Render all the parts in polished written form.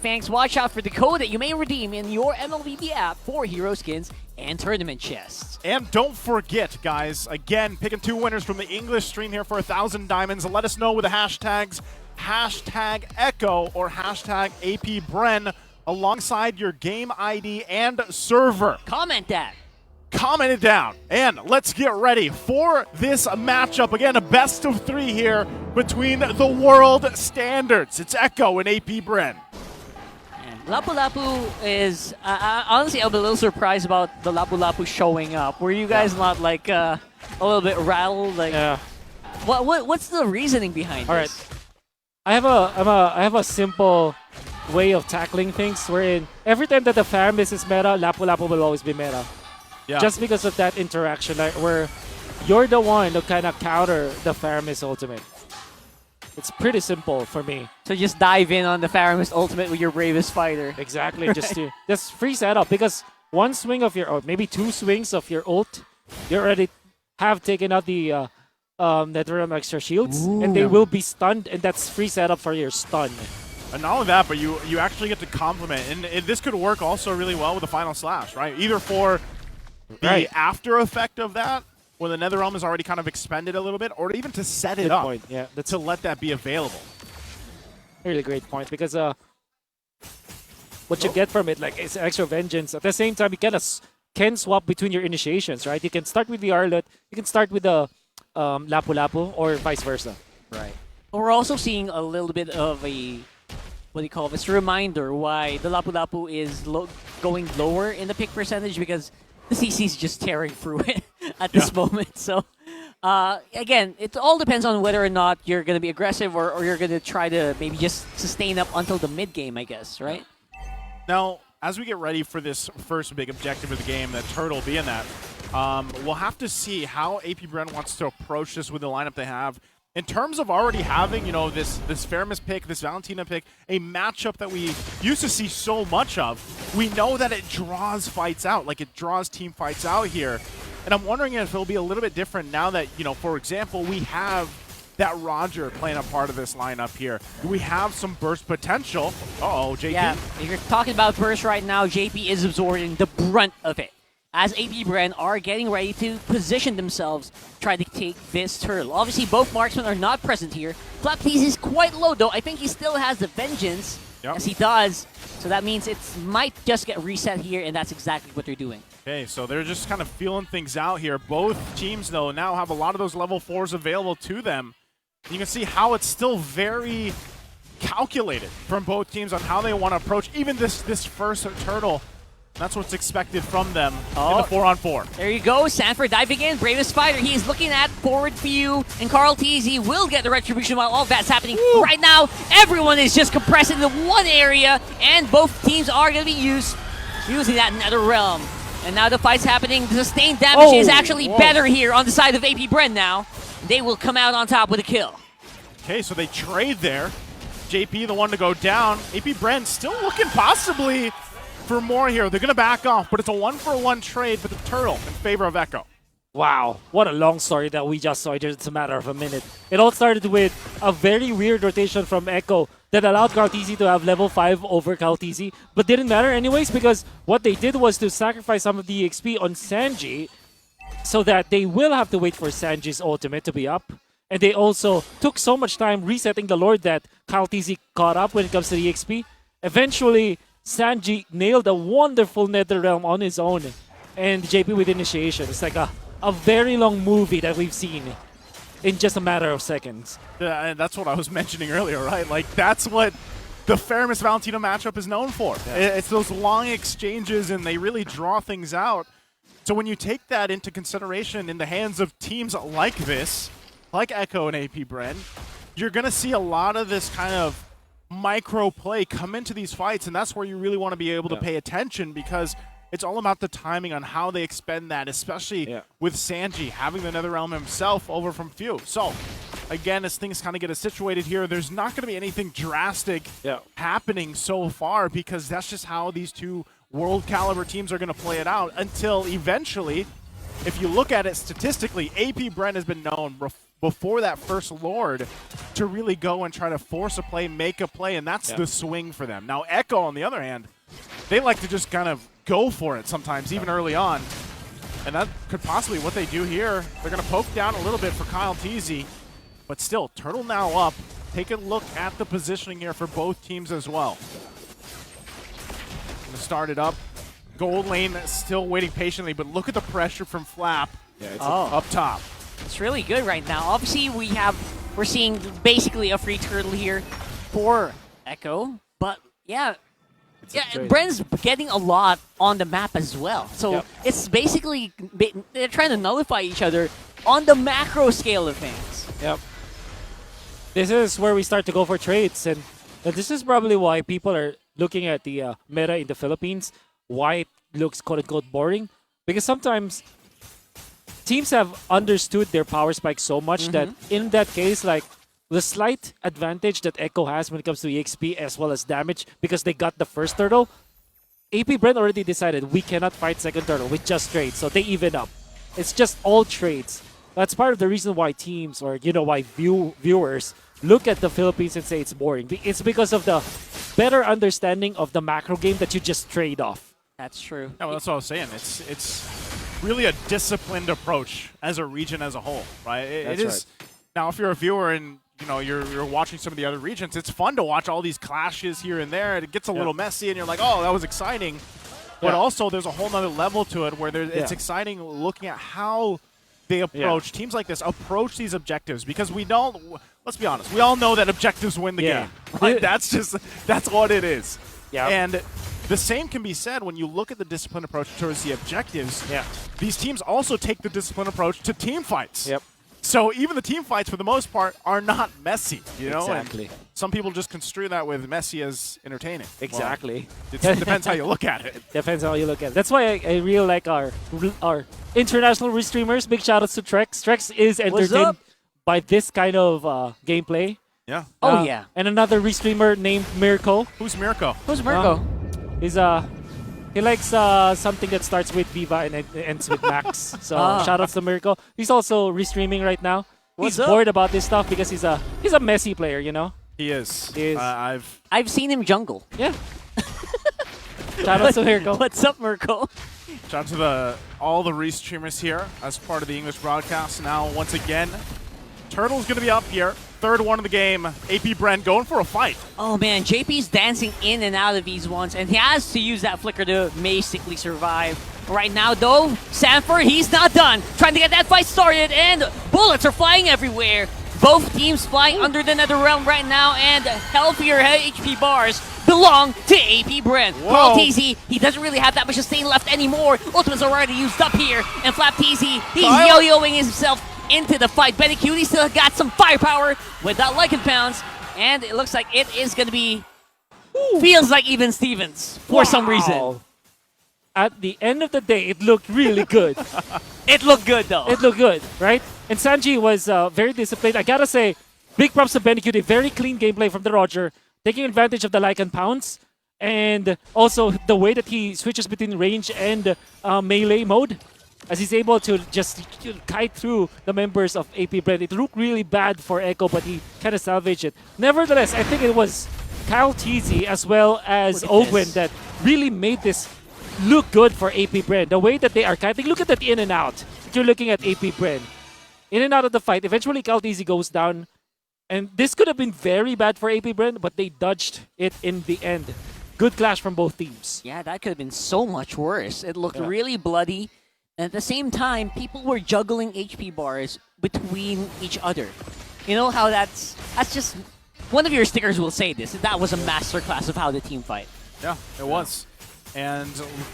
Thanks. Watch out for the code that you may redeem in your MLBB app for hero skins and tournament chests. And don't forget, guys, again, picking 2 winners from the English stream here for 1,000 diamonds. Let us know with the hashtags #Echo or #APBRAN alongside your game ID and server. Comment that. Comment it down. And let's get ready for this matchup. Again, a best of 3 here between the world standards. It's Echo and APBRAN. Lapu Lapu is, honestly, I'm a little surprised about the Lapu Lapu showing up. Were you guys not like a little bit rattled? Like, yeah. What's the reasoning behind All this? right. I have a simple way of tackling things wherein every time that the Faramis is meta, Lapu Lapu will always be meta. Yeah. Just because of that interaction, like where you're the one to kind of counter the Faramis ultimate. It's pretty simple for me. So just dive in on the Faramis ultimate with your bravest fighter. Exactly, just free setup, because one swing of your, or maybe 2 swings of your ult, you already have taken out the Netherrealm extra shields, and they will be stunned, and that's free setup for your stun. And not only that, but you actually get to complement, and this could work also really well with the Final Slash, right? Either for the after effect of that, when the Netherrealm is already kind of expended a little bit, or even to set it Good up, point. Yeah, that's to let that be available. really great point, because what you get from it, like, is extra vengeance. At the same time, you can swap between your initiations, right? You can start with the Arlet, you can start with the Lapu Lapu, or vice versa. Right. We're also seeing a little bit of a, what do you call this, reminder why the Lapu Lapu is going lower in the pick percentage, because the CC is just tearing through it at this moment. So, again, it all depends on whether or not you're going to be aggressive or you're going to try to maybe just sustain up until the mid game, I guess, right? Now, as we get ready for this first big objective of the game, that Turtle being that, we'll have to see how APBRAN wants to approach this with the lineup they have. In terms of already having, you know, this Faramis pick, this Valentina pick, a matchup that we used to see so much of, we know that it draws fights out, like it draws team fights out here. And I'm wondering if it'll be a little bit different now that, you know, for example, we have that Roger playing a part of this lineup here. Do we have some burst potential? Uh-oh, JP? Yeah, if you're talking about burst right now, JP is absorbing the brunt of it, as APBRAN are getting ready to position themselves, try to take this turtle. Obviously, both marksmen are not present here. Flaptease is quite low, though. I think he still has the Vengeance. Yes, he does. So that means it might just get reset here, and that's exactly what they're doing. Okay, so they're just kind of feeling things out here. Both teams, though, now have a lot of those level 4s available to them. You can see how it's still very calculated from both teams on how they want to approach even this first turtle. That's what's expected from them in the 4-on-4. There you go. Sanford diving in. Bravest fighter. He is looking at forward view. And Carl Teasy will get the retribution while all that's happening. Right now, everyone is just compressed into one area. And both teams are going to be using that Netherrealm. And now the fight's happening. The sustained damage is actually better here on the side of APBRAN now. They will come out on top with a kill. Okay, so they trade there. JP the one to go down. APBRAN still looking possibly for more here. They're going to back off, but it's a 1-for-1 trade for the turtle in favor of Echo. Wow, what a long story that we just saw. It's a matter of a minute. It all started with a very weird rotation from Echo that allowed Kaltizi to have level 5 over Kaltizi, but didn't matter anyways, because what they did was to sacrifice some of the XP on Sanji so that they will have to wait for Sanji's ultimate to be up. And they also took so much time resetting the Lord that Kaltizi caught up when it comes to the XP. Eventually, Sanji nailed a wonderful Netherrealm on his own, and JP with initiation. It's like a very long movie that we've seen in just a matter of seconds. Yeah, and that's what I was mentioning earlier, right? Like, that's what the Faramis Valentina matchup is known for. Yeah. It's those long exchanges, and they really draw things out. So when you take that into consideration in the hands of teams like this, like Echo and APBRAN, you're going to see a lot of this kind of micro play come into these fights, and that's where you really want to be able to pay attention, because it's all about the timing on how they expend that, especially with Sanji having the Netherrealm himself over from Few. So, again, as things kind of get situated here, there's not going to be anything drastic happening so far, because that's just how these two world caliber teams are going to play it out until eventually, if you look at it statistically, APBRAN has been known before that first Lord to really go and try to force a play, make a play, and that's the swing for them. Now, Echo, on the other hand, they like to just kind of go for it sometimes, even early on. And that could possibly what they do here. They're going to poke down a little bit for Kyle Teasy, but still, Turtle now up. Take a look at the positioning here for both teams as well. Going to start it up. Gold lane still waiting patiently, but look at the pressure from Flap up top. It's really good right now. Obviously, we're seeing basically a free turtle here for Echo, but yeah, Bren's getting a lot on the map as well. So it's basically they're trying to nullify each other on the macro scale of things. Yep. This is where we start to go for trades, and this is probably why people are looking at the meta in the Philippines. Why it looks quote-unquote boring, because sometimes teams have understood their power spike so much that in that case, like the slight advantage that Echo has when it comes to EXP as well as damage, because they got the first turtle, AP Brand already decided we cannot fight second turtle with just trades, so they even up. It's just all trades. That's part of the reason why teams, or why viewers look at the Philippines and say it's boring. It's because of the better understanding of the macro game that you just trade off. That's true. Yeah, well, that's what I was saying. It's really a disciplined approach as a region as a whole, right? It is. Right. Now, if you're a viewer and you're watching some of the other regions, it's fun to watch all these clashes here and there. It gets a little messy, and you're like, oh, that was exciting. But also, there's a whole nother level to it where it's exciting looking at how they approach teams like this, approach these objectives, because we don't. Let's be honest, we all know that objectives win the game. Right? That's what it is. Yeah. And the same can be said when you look at the disciplined approach towards the objectives. Yeah. These teams also take the disciplined approach to team fights. Yep. So even the team fights, for the most part, are not messy. Exactly. And some people just construe that with messy as entertaining. Exactly. Well, it depends how you look at it. Depends how you look at it. That's why I really like our international restreamers. Big shout outs to Trex. Trex is entertained by this kind of gameplay. Yeah. Oh yeah. And another restreamer named Mirko. Who's Mirko? Who's Mirko? He likes something that starts with Viva and ends with Max. So shout outs to Mirko. He's also restreaming right now. He's bored about this stuff because he's a messy player, He is. He is. I've seen him jungle. Yeah. Shout out to Mirko. What's up, Mirko? Shout out to all the restreamers here as part of the English broadcast. Now, once again, Turtle's going to be up here. Third one of the game. AP Bren going for a fight. Oh man, JP's dancing in and out of these ones, and he has to use that flicker to basically survive. Right now, though, Sanford, he's not done. Trying to get that fight started, and bullets are flying everywhere. Both teams flying under the Nether Realm right now, and healthier HP bars belong to AP Bren. Carl TZ, he doesn't really have that much sustain left anymore. Ultimate's already used up here, and Flap TZ, he's yo-yoing himself into the fight. Benny Cutie still got some firepower with that Lycan Pounce, and it looks like it is going to be, feels like even Stevens for some reason. At the end of the day, it looked really good. It looked good, though. It looked good, right? And Sanji was very disciplined. I gotta say, big props to Benny Cutie. Very clean gameplay from the Roger, taking advantage of the Lycan Pounce, and also the way that he switches between range and melee mode, as he's able to just kite through the members of AP Bren. It looked really bad for Echo, but he kind of salvaged it. Nevertheless, I think it was Kyle Teasy as well as Owen that really made this look good for AP Bren. The way that they are kiting, look at that in and out. You're looking at AP Bren. In and out of the fight. Eventually, Kyle Teasy goes down. And this could have been very bad for AP Bren, but they dodged it in the end. Good clash from both teams. Yeah, that could have been so much worse. It looked really bloody. And at the same time, people were juggling HP bars between each other. You know how that's just... One of your stickers will say this. That was a masterclass of how the team fight. Yeah, it was. And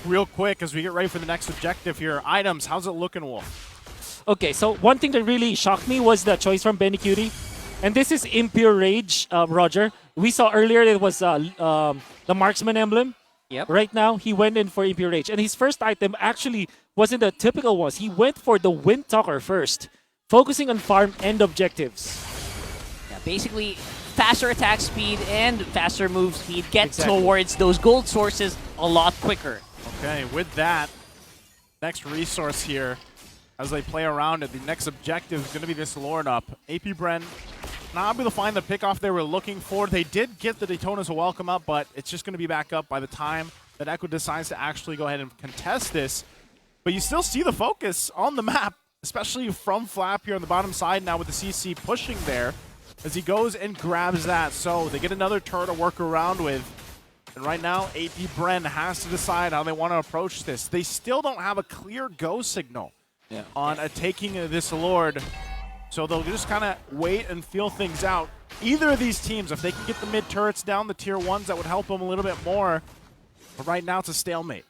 real quick, as we get ready for the next objective here, items, how's it looking, Wolf? Okay, so one thing that really shocked me was the choice from Benny Cutie. And this is Impure Rage, Roger. We saw earlier it was the Marksman emblem. Yep. Right now, he went in for Impure Rage. And his first item actually wasn't the typical ones. He went for the Wind Talker first, focusing on farm and objectives. Yeah, basically, faster attack speed and faster move speed get towards those gold sources a lot quicker. Okay, with that, next resource here, as they play around it. The next objective is going to be this Lord up. AP BRAN not able to find the pickoff they were looking for. They did get the Daytona's a welcome up, but it's just going to be back up by the time that Echo decides to actually go ahead and contest this. But you still see the focus on the map, especially from Flap here on the bottom side now with the CC pushing there as he goes and grabs that. So they get another turret to work around with. And right now, AP BRAN has to decide how they want to approach this. They still don't have a clear go signal on taking this Lord. So they'll just kind of wait and feel things out. Either of these teams, if they can get the mid turrets down, the tier 1s, that would help them a little bit more. But right now, it's a stalemate.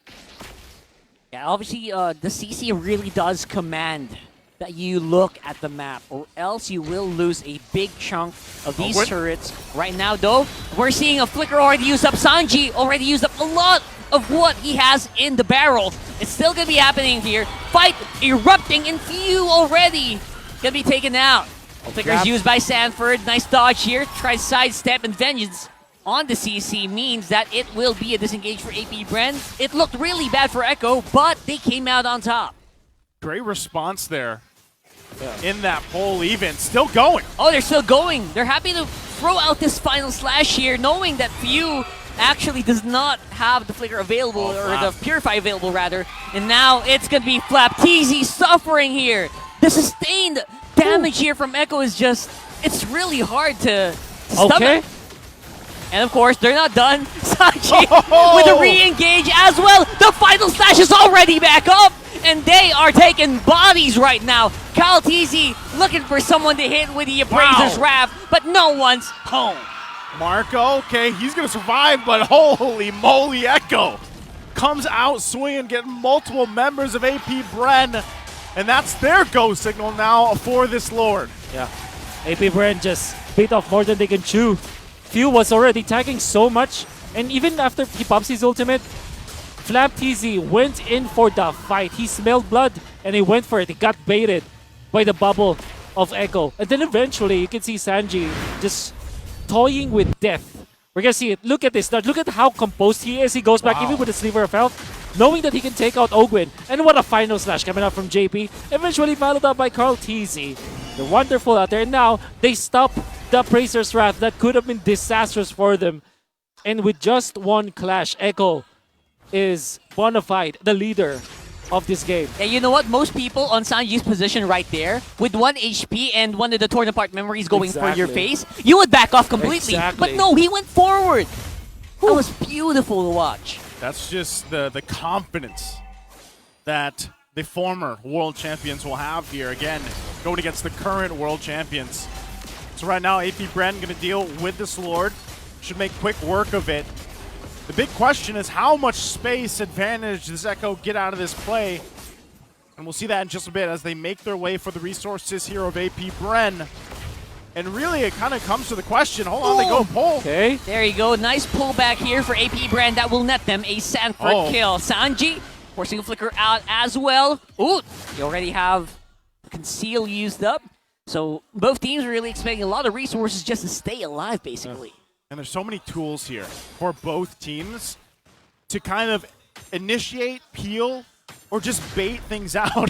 Yeah, obviously, the CC really does command that you look at the map, or else you will lose a big chunk of these turrets. Right now, though, we're seeing a Flicker already used up. Sanji already used up a lot of what he has in the barrel. It's still going to be happening here. Fight erupting, and few already going to be taken out. Flicker's used by Sanford. Nice dodge here. Tries sidestep, and Vengeance on the CC means that it will be a disengage for AP BRAN. It looked really bad for Echo, but they came out on top. Great response there in that pole even. Still going. Oh, they're still going. They're happy to throw out this final slash here, knowing that Few actually does not have the Flicker available, or the Purify available, rather. And now it's going to be Flap. TZ suffering here. The sustained damage here from Echo is just, it's really hard to stomach. And of course, they're not done. Sanji with a re-engage as well. The final slash is already back up, and they are taking bodies right now. Kyle TZ looking for someone to hit with the Appraiser's Wrath, but no one's home. Marco, okay, he's going to survive, but holy moly, Echo comes out swinging, getting multiple members of AP BRAN, and that's their go signal now for this Lord. Yeah, AP BRAN just bit off more than they can chew. Few was already tagging so much, and even after he pops his ultimate, Flap TZ went in for the fight. He smelled blood, and he went for it. He got baited by the bubble of Echo. And then eventually, you can see Sanji just toying with death. We're gonna see it. Look at this. Now, look at how composed he is. He goes back even with a sliver of health, knowing that he can take out Ogwin. And what a final slash coming out from JP. Eventually followed up by Carl TZ. They're wonderful out there. And now, they stop the Appraiser's Wrath that could have been disastrous for them. And with just one clash, Echo is bona fide the leader of this game. Yeah, you know what? Most people on Sanji's position right there, with 1 HP and one of the torn apart memories going for your face, you would back off completely. But no, he went forward. That was beautiful to watch. That's just the confidence that the former world champions will have here. Again, going against the current world champions. So right now, AP BRAN going to deal with this Lord. Should make quick work of it. The big question is how much space advantage does Echo get out of this play? And we'll see that in just a bit as they make their way for the resources here of AP BRAN. And really, it kind of comes to the question. Hold on, they go pull. Okay. There you go. Nice pullback here for AP BRAN. That will net them a Sanford kill. Sanji forcing a Flicker out as well. Ooh, you already have Conceal used up. So both teams are really expecting a lot of resources just to stay alive, basically. And there's so many tools here for both teams to kind of initiate, peel, or just bait things out.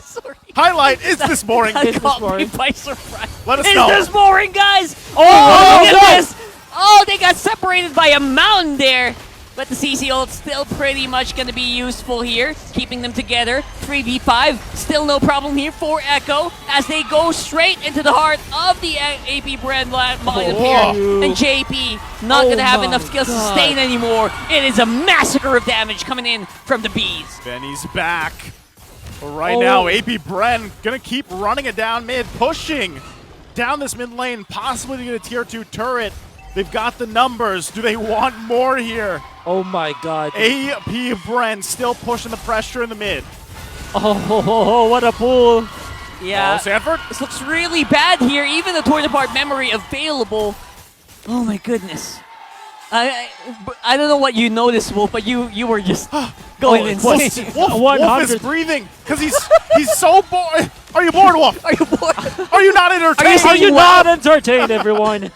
Sorry. Highlight, is this boring? I caught me by surprise. Let us know. Is this boring, guys? Oh, look at this. Oh, they got separated by a mountain there. But the CC ult still pretty much going to be useful here, keeping them together. 3v5, still no problem here for Echo as they go straight into the heart of the AP BRAN line here. And JP not going to have enough skills to sustain anymore. It is a massacre of damage coming in from the bees. Benny's back. But right now, AP BRAN going to keep running it down mid, pushing down this mid lane, possibly to get a tier 2 turret. They've got the numbers. Do they want more here? Oh my god. AP BRAN still pushing the pressure in the mid. Oh, what a pull. Yeah. Sanford? This looks really bad here. Even the torn apart memory available. Oh my goodness. I don't know what you noticed, Wolf, but you were just going insane. Wolf is breathing because he's so bored. Are you bored, Wolf? Are you bored? Are you not entertained? Are you not entertained, everyone?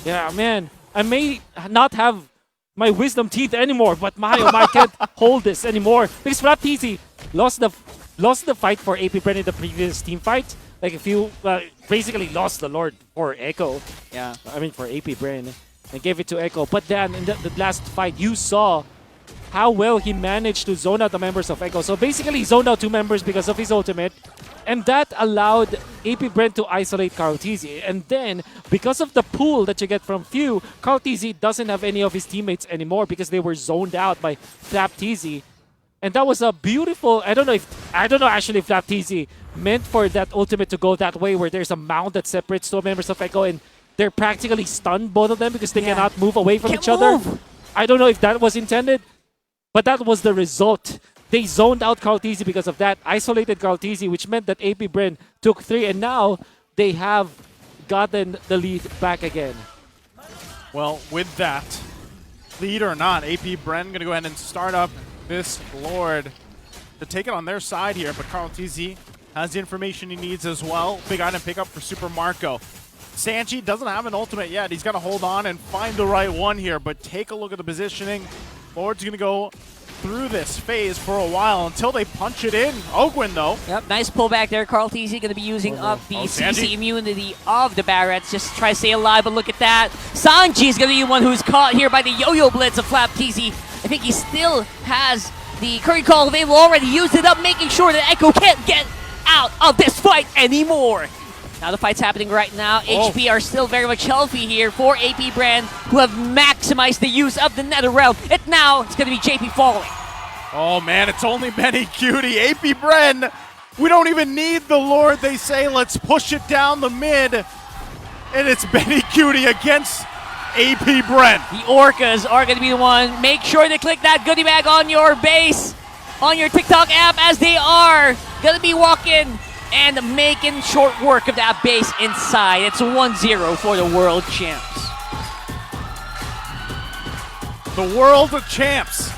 Yeah, man. I may not have my wisdom teeth anymore, but my, oh my, I can't hold this anymore. Because Flap TZ lost lost the fight for AP Bren in the previous team fight. Like if you basically lost the Lord for Echo. Yeah. I mean for AP Bren and gave it to Echo. But then in the last fight, you saw how well he managed to zone out the members of Echo. So basically he zoned out 2 members because of his ultimate. And that allowed AP Bren to isolate Carl TZ. And then, because of the pool that you get from Few, Carl TZ doesn't have any of his teammates anymore because they were zoned out by Flap TZ. And that was a beautiful, I don't know actually if Flap TZ meant for that ultimate to go that way where there's a mound that separates 2 members of Echo and they're practically stunned, both of them, because they cannot move away from each other. I don't know if that was intended, but that was the result. They zoned out Carl TZ because of that, isolated Carl TZ, which meant that AP Bren took 3, and now they have gotten the lead back again. Well, with that, lead or not, AP Bren going to go ahead and start up this Lord to take it on their side here, but Carl TZ has the information he needs as well. Big item pickup for Super Marco. Sanchi doesn't have an ultimate yet. He's got to hold on and find the right one here, but take a look at the positioning. Lord's going to go through this phase for a while until they punch it in. Ogwin, though. Yep, nice pullback there. Carl TZ going to be using up the CC immunity of the Barretts just to try to stay alive, but look at that. Sanji is going to be the one who's caught here by the yo-yo blitz of Flap TZ. I think he still has the Curry Call available already. Used it up, making sure that Echo can't get out of this fight anymore. Now the fight's happening right now. HP are still very much healthy here for AP Bren, who have maximized the use of the Nether Realm. And now it's going to be JP falling. Oh man, it's only Benny Cutie. AP Bren, we don't even need the Lord. They say, let's push it down the mid. And it's Benny Cutie against AP Bren. The Orcas are going to be the one. Make sure to click that goodie bag on your base, on your TikTok app, as they are going to be walking and making short work of that base inside. It's 1-0 for the World Champs. The World Champs